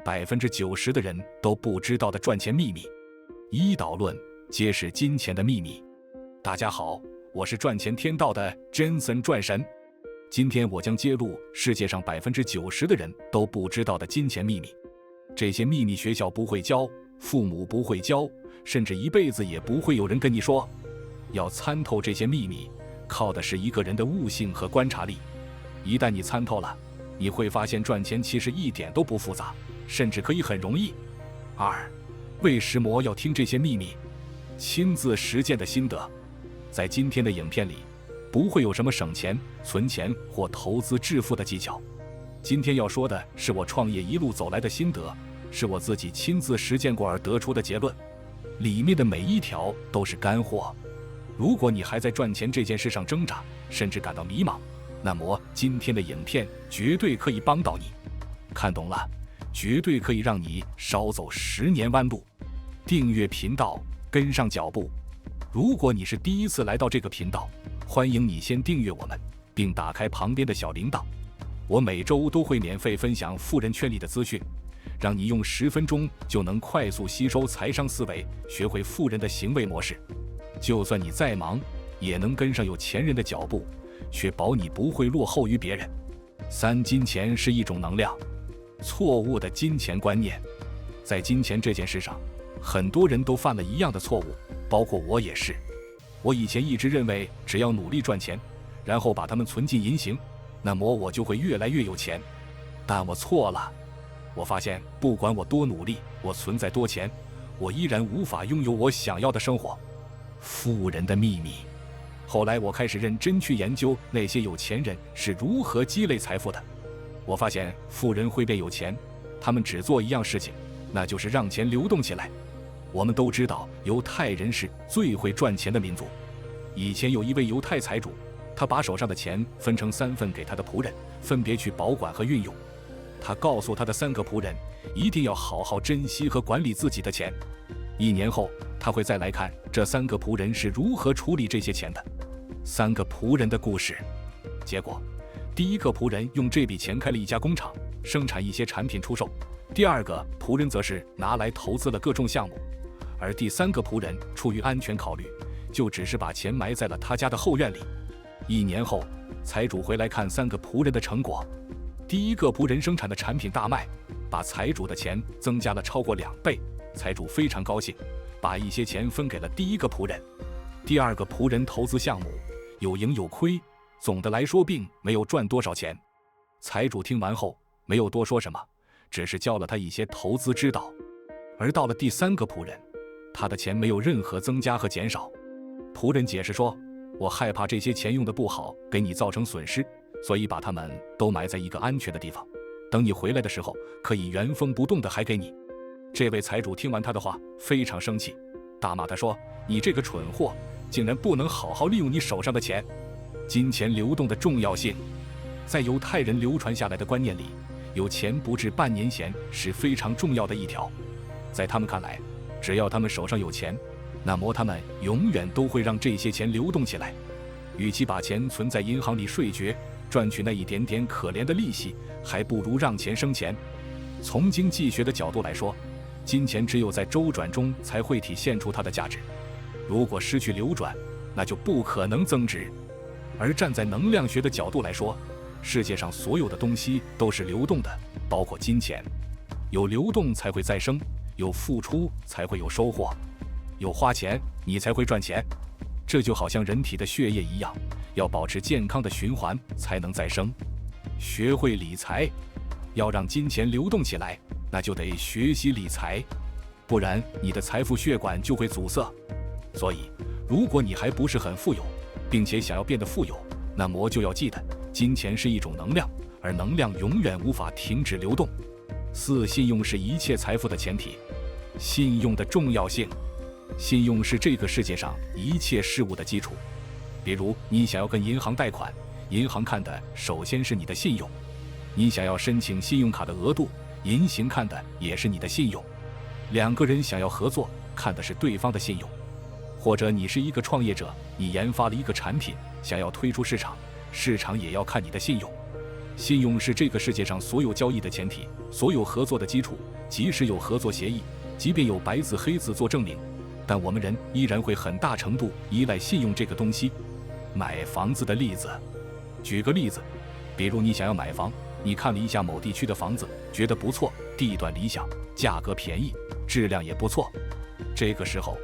90%的人都不知道的赚钱秘密。一导论揭示金钱的秘密。大家好，我是赚钱天道的 Jensen 赚神。今天我将揭露世界上90%的人都不知道的金钱秘密。这些秘密学校不会教，父母不会教，甚至一辈子也不会有人跟你说。要参透这些秘密，靠的是一个人的悟性和观察力。一旦你参透了，你会发现赚钱其实一点都不复杂，甚至可以很容易。二，为什么要听这些秘密？亲自实践的心得。在今天的影片里，不会有什么省钱、存钱或投资致富的技巧。今天要说的是我创业一路走来的心得，是我自己亲自实践过而得出的结论。里面的每一条都是干货。如果你还在赚钱这件事上挣扎，甚至感到迷茫，那么今天的影片绝对可以帮到你。看懂了，绝对可以让你少走10年弯路。订阅频道，跟上脚步。如果你是第一次来到这个频道，欢迎你先订阅我们，并打开旁边的小铃铛。我每周都会免费分享富人圈里的资讯，让你用10分钟就能快速吸收财商思维，学会富人的行为模式。就算你再忙，也能跟上有钱人的脚步，确保你不会落后于别人。三，金钱是一种能量。错误的金钱观念。在金钱这件事上，很多人都犯了一样的错误，包括我也是。我以前一直认为，只要努力赚钱，然后把它们存进银行，那么我就会越来越有钱。但我错了。我发现，不管我多努力，我存在多钱，我依然无法拥有我想要的生活。富人的秘密。后来我开始认真去研究那些有钱人是如何积累财富的。我发现富人会变有钱，他们只做一样事情，那就是让钱流动起来。我们都知道，犹太人是最会赚钱的民族。以前有一位犹太财主，他把手上的钱分成3份给他的仆人，分别去保管和运用。他告诉他的3个仆人，一定要好好珍惜和管理自己的钱。1年后，他会再来看这3个仆人是如何处理这些钱的。3个仆人的故事。结果，第1个仆人用这笔钱开了一家工厂，生产一些产品出售。第2个仆人则是拿来投资了各种项目，而第3个仆人出于安全考虑，就只是把钱埋在了他家的后院里。1年后，财主回来看3个仆人的成果。第1个仆人生产的产品大卖，把财主的钱增加了超过2倍。财主非常高兴，把一些钱分给了第1个仆人。第2个仆人投资项目有赢有亏，总的来说并没有赚多少钱。财主听完后没有多说什么，只是教了他一些投资之道。而到了第3个仆人，他的钱没有任何增加和减少。仆人解释说，我害怕这些钱用得不好给你造成损失，所以把它们都埋在一个安全的地方，等你回来的时候可以原封不动地还给你。这位财主听完他的话非常生气，大骂他说，你这个蠢货，竟然不能好好利用你手上的钱。金钱流动的重要性。在犹太人流传下来的观念里，有钱不至半年闲是非常重要的一条。在他们看来，只要他们手上有钱，那么他们永远都会让这些钱流动起来。与其把钱存在银行里睡觉，赚取那一点点可怜的利息，还不如让钱生钱。从经济学的角度来说，金钱只有在周转中才会体现出它的价值。如果失去流转，那就不可能增值。而站在能量学的角度来说，世界上所有的东西都是流动的，包括金钱。有流动才会再生，有付出才会有收获，有花钱你才会赚钱。这就好像人体的血液一样，要保持健康的循环才能再生。学会理财，要让金钱流动起来，那就得学习理财，不然你的财富血管就会阻塞。所以，如果你还不是很富有，并且想要变得富有，那么就要记得，金钱是一种能量，而能量永远无法停止流动。4，信用是一切财富的前提。信用的重要性。信用是这个世界上一切事物的基础。比如，你想要跟银行贷款，银行看的首先是你的信用；你想要申请信用卡的额度，银行看的也是你的信用。2个人想要合作，看的是对方的信用。或者你是一个创业者，你研发了一个产品，想要推出市场，市场也要看你的信用。信用是这个世界上所有交易的前提，所有合作的基础。即使有合作协议，即便有白字黑字做证明，但我们人依然会很大程度依赖信用这个东西。买房子的例子，举个例子，比如你想要买房，你看了一下某地区的房子，觉得不错，地段理想，价格便宜，质量也不错。这个时候，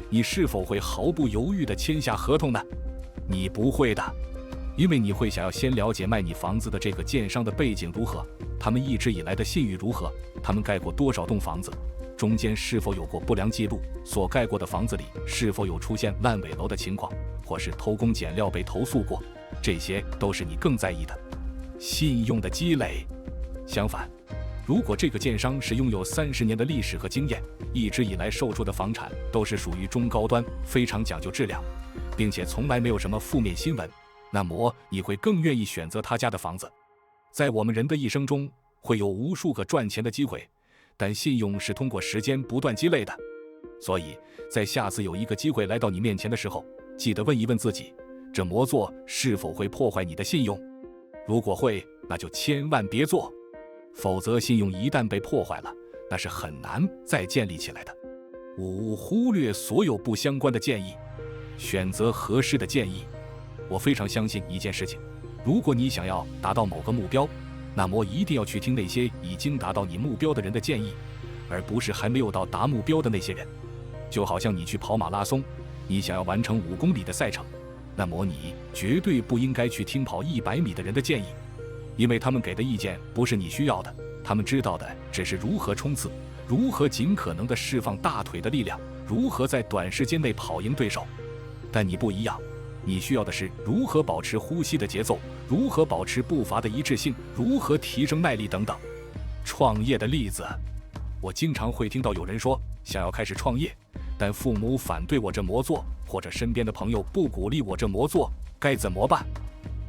你是否会毫不犹豫地签下合同呢？你不会的，因为你会想要先了解卖你房子的这个建商的背景如何，他们一直以来的信誉如何，他们盖过多少栋房子，中间是否有过不良记录，所盖过的房子里是否有出现烂尾楼的情况，或是偷工减料被投诉过，这些都是你更在意的信用的积累。相反，如果这个建商是拥有30年的历史和经验，一直以来售出的房产都是属于中高端，非常讲究质量，并且从来没有什么负面新闻，那么你会更愿意选择他家的房子。在我们人的一生中，会有无数个赚钱的机会，但信用是通过时间不断积累的。所以在下次有一个机会来到你面前的时候，记得问一问自己，这么做是否会破坏你的信用？如果会，那就千万别做，否则信用一旦被破坏了，那是很难再建立起来的。5. 忽略所有不相关的建议，选择合适的建议。我非常相信一件事情，如果你想要达到某个目标，那么一定要去听那些已经达到你目标的人的建议，而不是还没有到达目标的那些人。就好像你去跑马拉松，你想要完成5公里的赛程，那么你绝对不应该去听跑100米的人的建议，因为他们给的意见不是你需要的，他们知道的只是如何冲刺，如何尽可能地释放大腿的力量，如何在短时间内跑赢对手。但你不一样，你需要的是如何保持呼吸的节奏，如何保持步伐的一致性，如何提升耐力等等。创业的例子，我经常会听到有人说想要开始创业，但父母反对我这么做，或者身边的朋友不鼓励我这么做，该怎么办？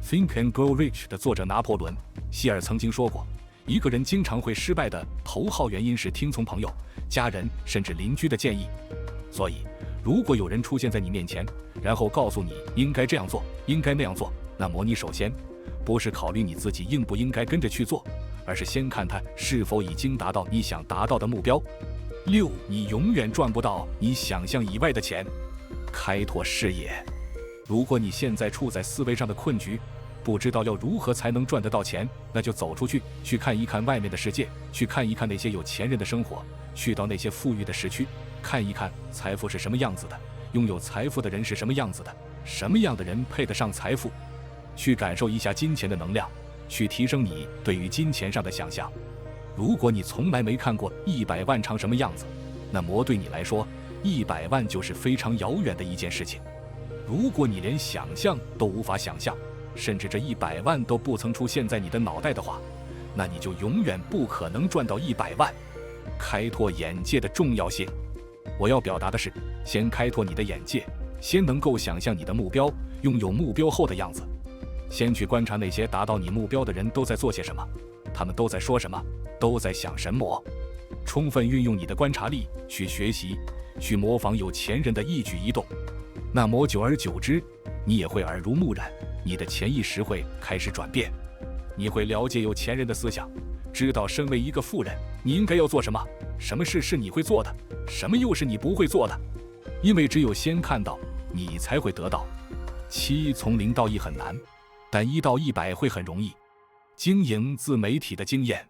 Think and Grow Rich 的作者拿破仑·希尔曾经说过，一个人经常会失败的头号原因是听从朋友、家人甚至邻居的建议。所以如果有人出现在你面前，然后告诉你应该这样做，应该那样做，那么你首先不是考虑你自己应不应该跟着去做，而是先看他是否已经达到你想达到的目标。6. 你永远赚不到你想象以外的钱。开拓视野。如果你现在处在思维上的困局，不知道要如何才能赚得到钱，那就走出去，去看一看外面的世界，去看一看那些有钱人的生活，去到那些富裕的市区，看一看财富是什么样子的，拥有财富的人是什么样子的，什么样的人配得上财富，去感受一下金钱的能量，去提升你对于金钱上的想象。如果你从来没看过100万长什么样子，那么对你来说100万就是非常遥远的一件事情。如果你连想象都无法想象，甚至这100万都不曾出现在你的脑袋的话，那你就永远不可能赚到100万。开拓眼界的重要性。我要表达的是，先开拓你的眼界，先能够想象你的目标，拥有目标后的样子。先去观察那些达到你目标的人都在做些什么，他们都在说什么，都在想什么。充分运用你的观察力去学习，去模仿有钱人的一举一动，那么久而久之，你也会耳濡目染，你的潜意识会开始转变，你会了解有钱人的思想，知道身为一个富人你应该要做什么，什么事是你会做的，什么又是你不会做的。因为只有先看到，你才会得到。7. 从0到1很难，但1到100会很容易。经营自媒体的经验。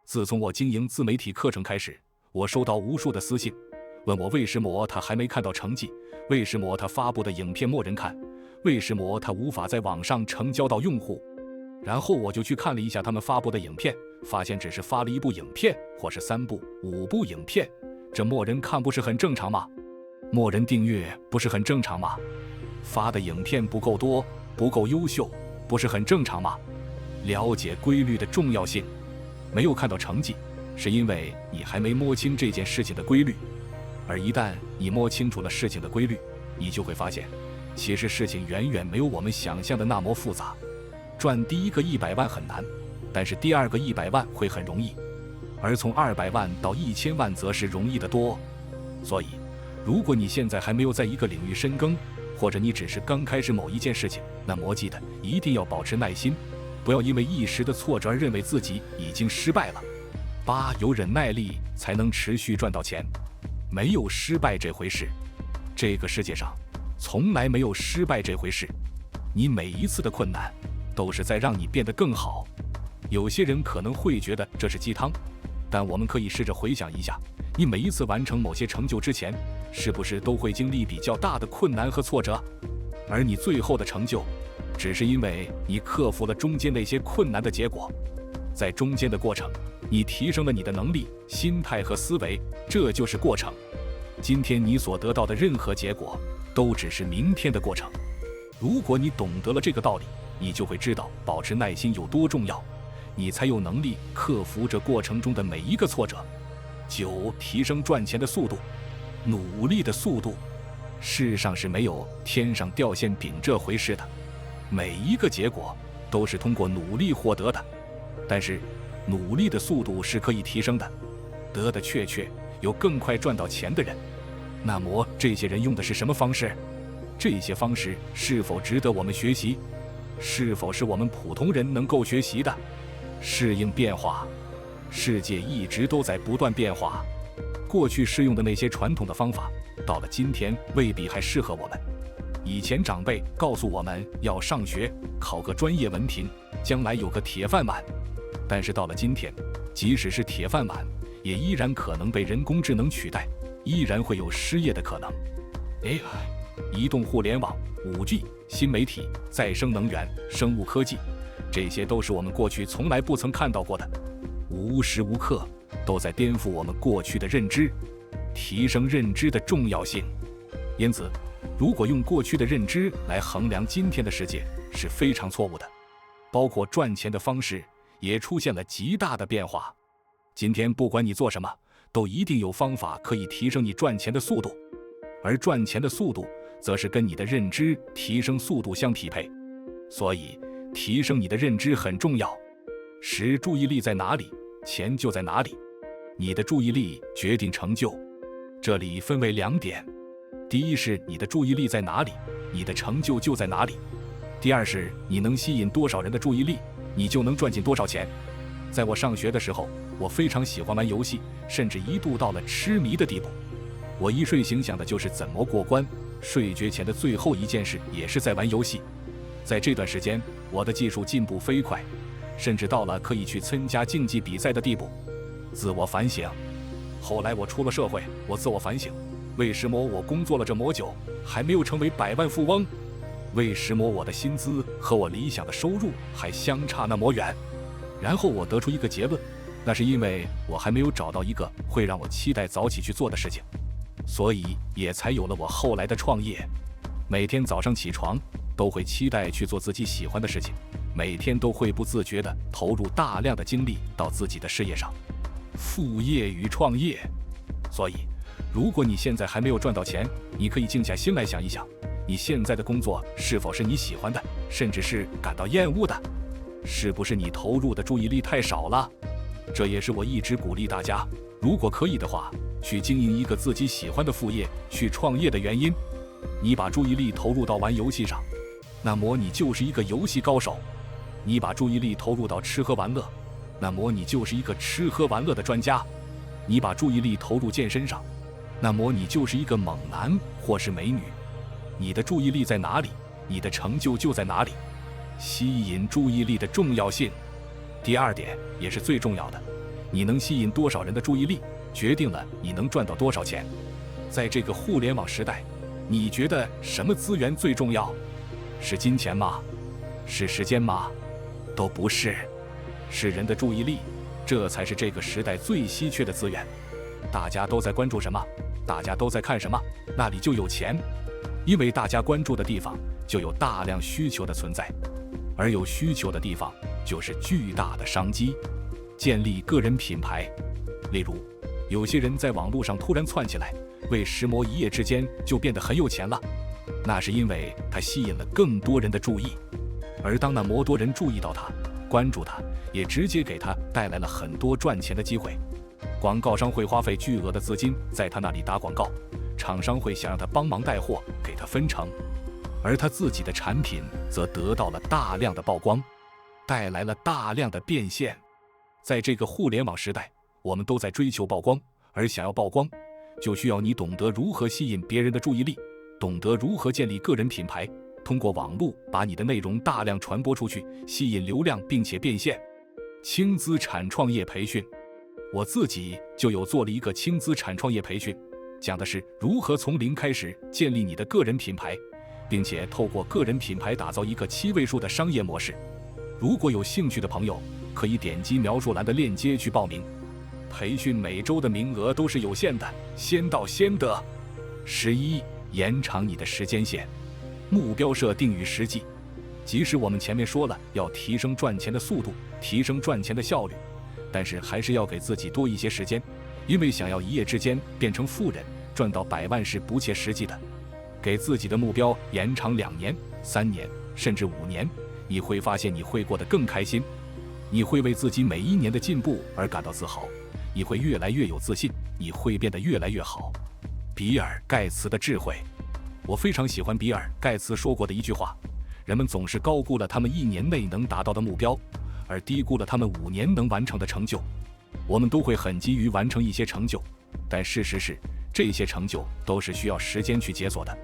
自从我经营自媒体课程开始，我收到无数的私信，问我为什么他还没看到成绩，为什么他发布的影片没人看，为什么他无法在网上成交到用户。然后我就去看了一下他们发布的影片，发现只是发了1部影片，或是3部、5部影片，这没人看不是很正常吗？没人订阅不是很正常吗？发的影片不够多，不够优秀，不是很正常吗？了解规律的重要性。没有看到成绩，是因为你还没摸清这件事情的规律，而一旦你摸清楚了事情的规律，你就会发现，其实事情远远没有我们想象的那么复杂。赚第一个100万很难，但是第二个100万会很容易，而从200万到1000万则是容易得多。所以，如果你现在还没有在一个领域深耕，或者你只是刚开始某一件事情，那么记得一定要保持耐心，不要因为一时的挫折而认为自己已经失败了。8. 有忍耐力才能持续赚到钱。没有失败这回事，这个世界上从来没有失败这回事。你每一次的困难都是在让你变得更好。有些人可能会觉得这是鸡汤，但我们可以试着回想一下，你每一次完成某些成就之前，是不是都会经历比较大的困难和挫折？而你最后的成就，只是因为你克服了中间那些困难的结果。在中间的过程，你提升了你的能力、心态和思维，这就是过程。今天你所得到的任何结果，都只是明天的过程。如果你懂得了这个道理，你就会知道保持耐心有多重要，你才有能力克服这过程中的每一个挫折。9. 提升赚钱的速度。努力的速度。世上是没有天上掉馅饼这回事的，每一个结果都是通过努力获得的。但是努力的速度是可以提升的，得的确有更快赚到钱的人。那么这些人用的是什么方式？这些方式是否值得我们学习？是否是我们普通人能够学习的？适应变化，世界一直都在不断变化。过去适用的那些传统的方法，到了今天未必还适合我们。以前长辈告诉我们要上学，考个专业文凭，将来有个铁饭碗。但是到了今天，即使是铁饭碗，也依然可能被人工智能取代，依然会有失业的可能。AI、移动互联网、5G、新媒体、再生能源、生物科技，这些都是我们过去从来不曾看到过的，无时无刻都在颠覆我们过去的认知，提升认知的重要性。因此，如果用过去的认知来衡量今天的世界，是非常错误的。包括赚钱的方式也出现了极大的变化。今天不管你做什么，都一定有方法可以提升你赚钱的速度，而赚钱的速度则是跟你的认知提升速度相匹配。所以提升你的认知很重要。使注意力在哪里，钱就在哪里。你的注意力决定成就，这里分为2点。第一是你的注意力在哪里，你的成就就在哪里。第二是你能吸引多少人的注意力，你就能赚进多少钱。在我上学的时候，我非常喜欢玩游戏，甚至一度到了痴迷的地步。我一睡醒想的就是怎么过关，睡觉前的最后一件事也是在玩游戏。在这段时间，我的技术进步飞快，甚至到了可以去参加竞技比赛的地步。自我反省。后来我出了社会，我自我反省，为什么我工作了这么久，还没有成为百万富翁？为什么我的薪资和我理想的收入还相差那么远？然后我得出一个结论，那是因为我还没有找到一个会让我期待早起去做的事情，所以也才有了我后来的创业。每天早上起床都会期待去做自己喜欢的事情，每天都会不自觉地投入大量的精力到自己的事业上。副业与创业。所以如果你现在还没有赚到钱，你可以静下心来想一想，你现在的工作是否是你喜欢的，甚至是感到厌恶的？是不是你投入的注意力太少了？这也是我一直鼓励大家，如果可以的话，去经营一个自己喜欢的副业，去创业的原因。你把注意力投入到玩游戏上，那么你就是一个游戏高手；你把注意力投入到吃喝玩乐，那么你就是一个吃喝玩乐的专家；你把注意力投入健身上，那么你就是一个猛男或是美女。你的注意力在哪里，你的成就就在哪里。吸引注意力的重要性。第2点也是最重要的，你能吸引多少人的注意力，决定了你能赚到多少钱。在这个互联网时代，你觉得什么资源最重要？是金钱吗？是时间吗？都不是，是人的注意力，这才是这个时代最稀缺的资源。大家都在关注什么，大家都在看什么，那里就有钱。因为大家关注的地方就有大量需求的存在，而有需求的地方就是巨大的商机。建立个人品牌。例如，有些人在网络上突然窜起来，为石磨一夜之间就变得很有钱了，那是因为他吸引了更多人的注意，而当那么多人注意到他，关注他，也直接给他带来了很多赚钱的机会。广告商会花费巨额的资金在他那里打广告，厂商会想让他帮忙带货，给他分成，而他自己的产品则得到了大量的曝光。带来了大量的变现。在这个互联网时代，我们都在追求曝光，而想要曝光，就需要你懂得如何吸引别人的注意力，懂得如何建立个人品牌，通过网络把你的内容大量传播出去，吸引流量并且变现。轻资产创业培训，我自己就有做了一个轻资产创业培训，讲的是如何从零开始建立你的个人品牌，并且透过个人品牌打造一个7位数的商业模式。如果有兴趣的朋友，可以点击描述栏的链接去报名。培训每周的名额都是有限的，先到先得。11. 延长你的时间线，目标设定与实际。即使我们前面说了要提升赚钱的速度，提升赚钱的效率，但是还是要给自己多一些时间，因为想要一夜之间变成富人，赚到100万是不切实际的。给自己的目标延长2年、3年，甚至5年，你会发现你会过得更开心，你会为自己每一年的进步而感到自豪，你会越来越有自信，你会变得越来越好。比尔·盖茨的智慧，我非常喜欢比尔·盖茨说过的一句话：人们总是高估了他们1年内能达到的目标，而低估了他们5年能完成的成就。我们都会很急于完成一些成就，但事实是，这些成就都是需要时间去解锁的。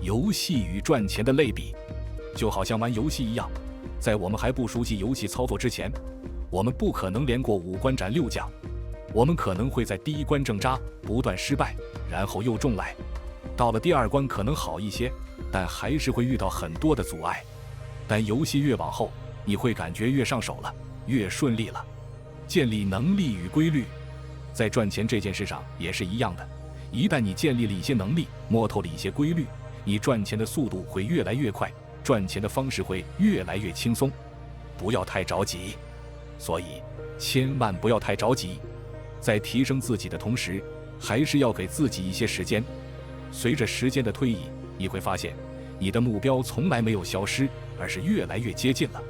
游戏与赚钱的类比，就好像玩游戏一样，在我们还不熟悉游戏操作之前，我们不可能连过5关斩6将，我们可能会在第1关挣扎，不断失败，然后又重来。到了第2关可能好一些，但还是会遇到很多的阻碍。但游戏越往后，你会感觉越上手了，越顺利了。建立能力与规律，在赚钱这件事上也是一样的。一旦你建立了一些能力，摸透了一些规律，你赚钱的速度会越来越快，赚钱的方式会越来越轻松。不要太着急，所以千万不要太着急。在提升自己的同时，还是要给自己一些时间。随着时间的推移，你会发现你的目标从来没有消失，而是越来越接近了，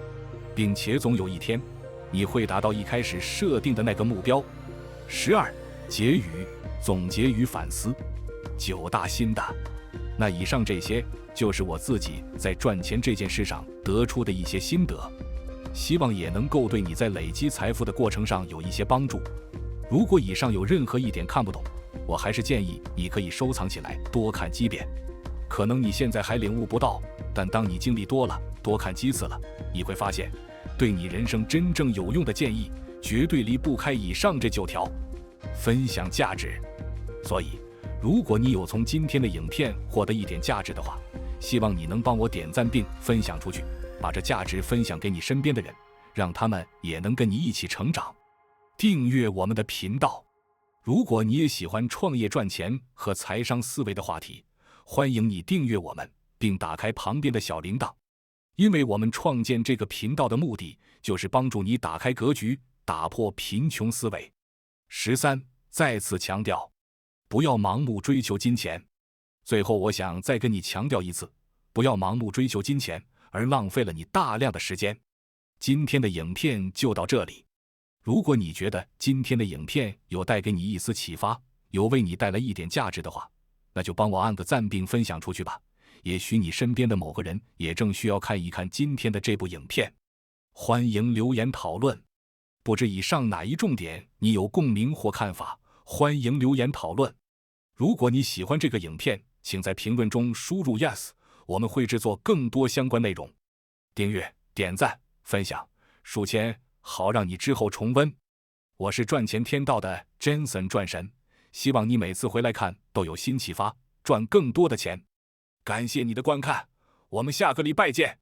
并且总有一天你会达到一开始设定的那个目标。12. 结语、总结与反思，9大心得。那以上这些就是我自己在赚钱这件事上得出的一些心得，希望也能够对你在累积财富的过程上有一些帮助。如果以上有任何一点看不懂，我还是建议你可以收藏起来，多看几遍。可能你现在还领悟不到，但当你经历多了，多看几次了，你会发现对你人生真正有用的建议绝对离不开以上这9条。分享价值。所以如果你有从今天的影片获得一点价值的话，希望你能帮我点赞并分享出去，把这价值分享给你身边的人，让他们也能跟你一起成长。订阅我们的频道。如果你也喜欢创业赚钱和财商思维的话题，欢迎你订阅我们，并打开旁边的小铃铛。因为我们创建这个频道的目的，就是帮助你打开格局，打破贫穷思维。13. 再次强调，不要盲目追求金钱。最后我想再跟你强调一次，不要盲目追求金钱，而浪费了你大量的时间。今天的影片就到这里。如果你觉得今天的影片有带给你一丝启发，有为你带来一点价值的话，那就帮我按个赞并分享出去吧。也许你身边的某个人也正需要看一看今天的这部影片。欢迎留言讨论，不知以上哪一重点你有共鸣或看法，欢迎留言讨论。如果你喜欢这个影片，请在评论中输入 yes， 我们会制作更多相关内容。订阅、点赞、分享，数钱，好让你之后重温。我是赚钱天道的 Jensen 赚神，希望你每次回来看都有新启发，赚更多的钱。感谢你的观看，我们下个礼拜见。